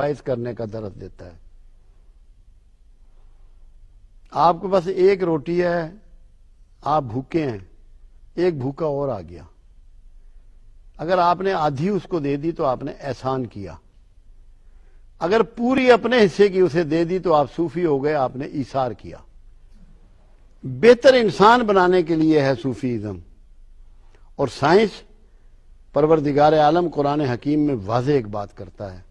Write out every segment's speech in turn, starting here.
Sacrifice کرنے کا درس دیتا ہے۔ آپ کے پاس ایک روٹی ہے، آپ بھوکے ہیں، ایک بھوکا اور آ گیا، اگر آپ نے آدھی اس کو دے دی تو آپ نے احسان کیا، اگر پوری اپنے حصے کی اسے دے دی تو آپ صوفی ہو گئے، آپ نے ایثار کیا۔ بہتر انسان بنانے کے لیے ہے صوفیزم۔ اور سائنس، پروردگار عالم قرآن حکیم میں واضح ایک بات کرتا ہے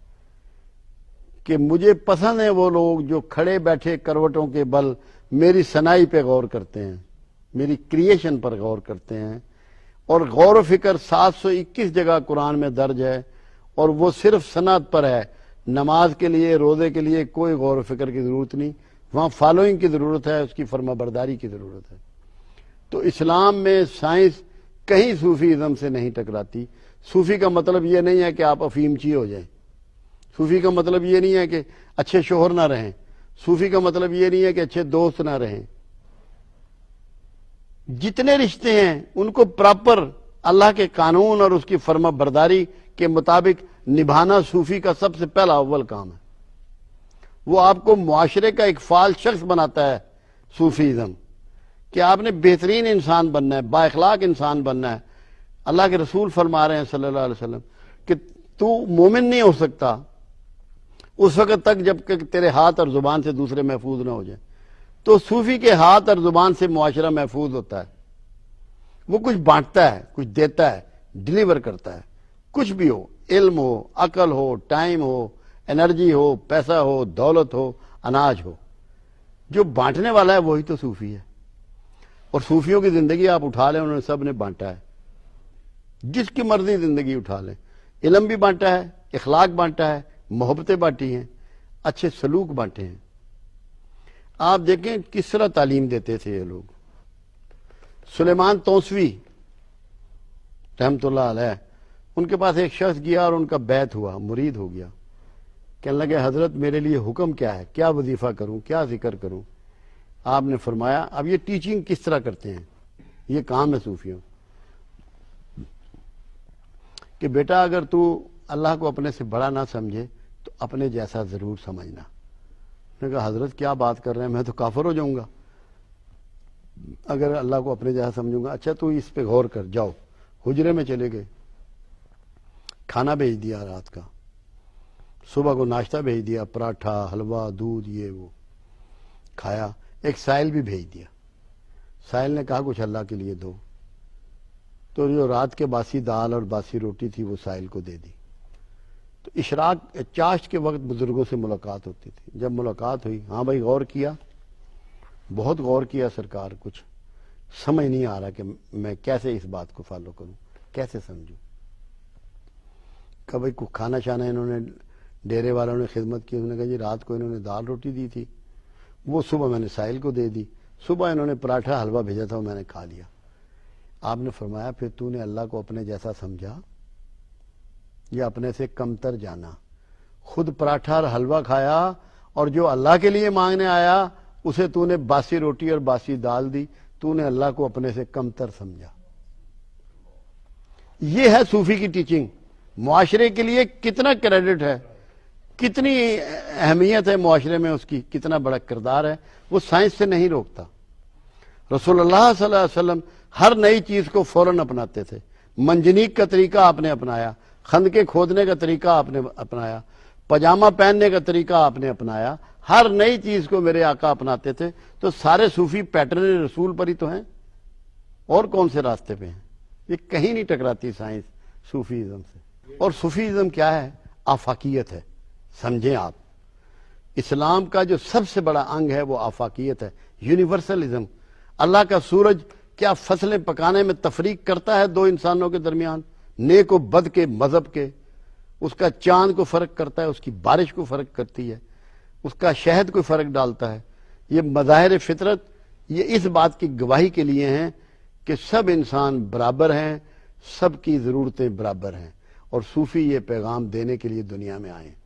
کہ مجھے پسند ہیں وہ لوگ جو کھڑے بیٹھے کروٹوں کے بل میری صنائی پہ غور کرتے ہیں، میری کریشن پر غور کرتے ہیں، اور غور و فکر 721 جگہ قرآن میں درج ہے، اور وہ صرف صنعت پر ہے۔ نماز کے لیے، روزے کے لیے کوئی غور و فکر کی ضرورت نہیں، وہاں فالوئنگ کی ضرورت ہے، اس کی فرما برداری کی ضرورت ہے۔ تو اسلام میں سائنس کہیں صوفیزم سے نہیں ٹکراتی۔ صوفی کا مطلب یہ نہیں ہے کہ آپ افیمچی ہو جائیں، صوفی کا مطلب یہ نہیں ہے کہ اچھے شوہر نہ رہیں، صوفی کا مطلب یہ نہیں ہے کہ اچھے دوست نہ رہیں۔ جتنے رشتے ہیں ان کو پراپر اللہ کے قانون اور اس کی فرما برداری کے مطابق نبھانا صوفی کا سب سے پہلا اول کام ہے۔ وہ آپ کو معاشرے کا ایک فعال شخص بناتا ہے صوفیزم، کہ آپ نے بہترین انسان بننا ہے، با اخلاق انسان بننا ہے۔ اللہ کے رسول فرما رہے ہیں صلی اللہ علیہ وسلم کہ تو مومن نہیں ہو سکتا اس وقت تک جب کہ تیرے ہاتھ اور زبان سے دوسرے محفوظ نہ ہو جائیں۔ تو صوفی کے ہاتھ اور زبان سے معاشرہ محفوظ ہوتا ہے، وہ کچھ بانٹتا ہے، کچھ دیتا ہے، ڈیلیور کرتا ہے، کچھ بھی ہو، علم ہو، عقل ہو، ٹائم ہو، انرجی ہو، پیسہ ہو، دولت ہو، اناج ہو، جو بانٹنے والا ہے وہی تو صوفی ہے۔ اور صوفیوں کی زندگی آپ اٹھا لیں، انہوں نے سب نے بانٹا ہے، جس کی مرضی زندگی اٹھا لیں، علم بھی بانٹا ہے، اخلاق بانٹا ہے، محبتیں بانٹی ہیں، اچھے سلوک بانٹے ہیں۔ آپ دیکھیں کس طرح تعلیم دیتے تھے یہ لوگ۔ سلیمان توسوی رحمت اللہ علیہ، ان کے پاس ایک شخص گیا اور ان کا بیعت ہوا، مرید ہو گیا، کہنے لگے حضرت میرے لیے حکم کیا ہے، کیا وظیفہ کروں، کیا ذکر کروں؟ آپ نے فرمایا اب یہ ٹیچنگ کس طرح کرتے ہیں، یہ کام ہے صوفیوں، کہ بیٹا اگر تو اللہ کو اپنے سے بڑا نہ سمجھے تو اپنے جیسا ضرور سمجھنا۔ نے کہا حضرت کیا بات کر رہے ہیں، میں تو کافر ہو جاؤں گا اگر اللہ کو اپنے جیسا سمجھوں گا۔ اچھا تو اس پہ غور کر، جاؤ۔ حجرے میں چلے گئے، کھانا بھیج دیا رات کا، صبح کو ناشتہ بھیج دیا، پراٹھا، حلوہ، دودھ، یہ وہ کھایا، ایک سائل بھی بھیج دیا۔ سائل نے کہا کچھ اللہ کے لیے دو، تو جو رات کے باسی دال اور باسی روٹی تھی وہ سائل کو دے دی۔ تو اشراق چاشت کے وقت بزرگوں سے ملاقات ہوتی تھی، جب ملاقات ہوئی، ہاں بھائی غور کیا، بہت غور کیا سرکار، کچھ سمجھ نہیں آ رہا کہ میں کیسے اس بات کو فالو کروں، کیسے سمجھوں۔ کہ بھائی کو کھانا شانا انہوں نے ڈیرے والوں نے خدمت کی، انہوں نے کہا جی رات کو انہوں نے دال روٹی دی تھی، وہ صبح میں نے سائل کو دے دی، صبح انہوں نے پراٹھا حلوہ بھیجا تھا وہ میں نے کھا لیا۔ آپ نے فرمایا پھر تو نے اللہ کو اپنے جیسا سمجھا یا اپنے سے کمتر جانا؟ خود پراٹھا اور حلوہ کھایا اور جو اللہ کے لیے مانگنے آیا اسے تو نے باسی روٹی اور باسی دال دی، تو نے اللہ کو اپنے سے کمتر سمجھا۔ یہ ہے صوفی کی ٹیچنگ۔ معاشرے کے لیے کتنا کریڈٹ ہے، کتنی اہمیت ہے معاشرے میں اس کی، کتنا بڑا کردار ہے، وہ سائنس سے نہیں روکتا۔ رسول اللہ صلی اللہ علیہ وسلم ہر نئی چیز کو فوراً اپناتے تھے۔ منجنیق کا طریقہ آپ نے اپنایا، خندقیں کھودنے کا طریقہ آپ نے اپنایا، پاجامہ پہننے کا طریقہ آپ نے اپنایا، ہر نئی چیز کو میرے آقا اپناتے تھے۔ تو سارے صوفی پیٹرن رسول پر ہی تو ہیں، اور کون سے راستے پہ ہیں؟ یہ کہیں نہیں ٹکراتی سائنس صوفیزم سے۔ اور صوفیزم کیا ہے؟ آفاقیت ہے۔ سمجھیں آپ، اسلام کا جو سب سے بڑا انگ ہے وہ آفاقیت ہے، یونیورسلزم۔ اللہ کا سورج کیا فصلیں پکانے میں تفریق کرتا ہے دو انسانوں کے درمیان، نیک و بد کے، مذہب کے؟ اس کا چاند کو فرق کرتا ہے، اس کی بارش کو فرق کرتی ہے، اس کا شہد کو فرق ڈالتا ہے۔ یہ مظاہر فطرت یہ اس بات کی گواہی کے لیے ہیں کہ سب انسان برابر ہیں، سب کی ضرورتیں برابر ہیں، اور صوفی یہ پیغام دینے کے لیے دنیا میں آئے ہیں۔